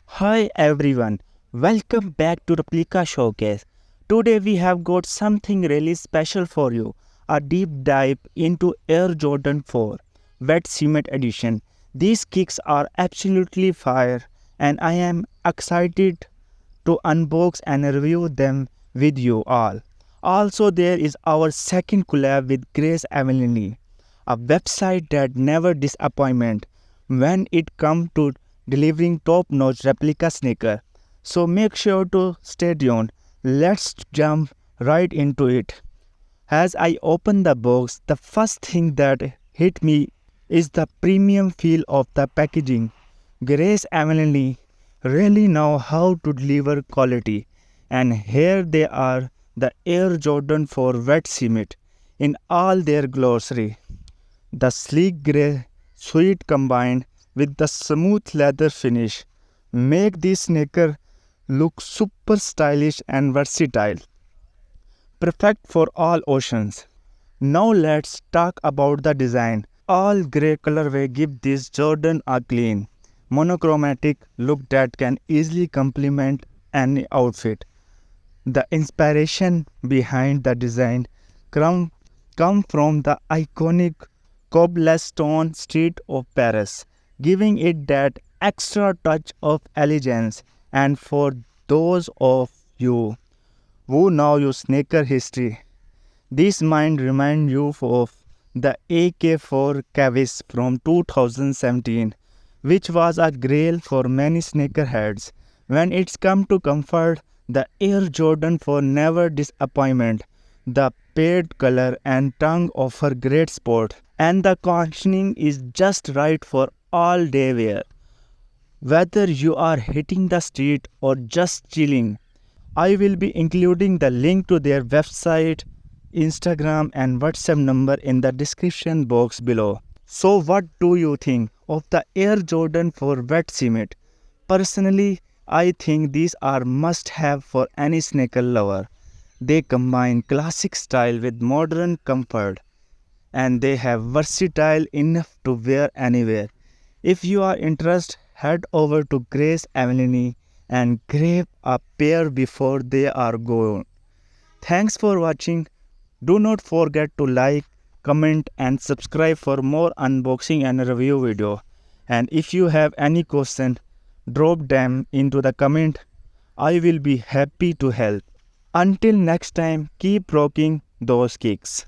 Hi everyone, welcome back to Replica Showcase. Today we have got something really special for you, a deep dive into Air Jordan 4 Wet Cement Edition. These kicks are absolutely fire and I am excited to unbox and review them with you all. Also there is our second collab with graceevelyny, a website that never disappointment when it comes to delivering top-notch replica sneaker. So make sure to stay tuned. Let's jump right into it. As I open the box, the first thing that hit me is the premium feel of the packaging. Grace Emily really know how to deliver quality, and here they are, the Air Jordan 4 Wet Cement in all their glory. The sleek grey suede combined with the smooth leather finish make this sneaker look super stylish and versatile, perfect for all oceans. Now let's talk about the design. All grey colorway give this Jordan a clean, monochromatic look that can easily complement any outfit. The inspiration behind the design come from the iconic cobblestone street of Paris, giving it that extra touch of elegance. And for those of you who know your sneaker history, this might remind you of the AK-4 Cavis from 2017, which was a grail for many sneakerheads. When it's come to comfort, the Air Jordan 4 never disappointment. The paired color and tongue offer great sport, and the cushioning is just right for all day wear. Whether you are hitting the street or just chilling, I will be including the link to their website, Instagram, and WhatsApp number in the description box below. So, what do you think of the Air Jordan for Wet Cement? Personally, I think these are must have for any sneaker lover. They combine classic style with modern comfort and they have versatile enough to wear anywhere. If you are interested, head over to Grace Avenue and grab a pair before they are gone. Thanks for watching. Do not forget to like, comment and subscribe for more unboxing and review video. And if you have any question, drop them into the comment. I will be happy to help. Until next time, keep rocking those kicks.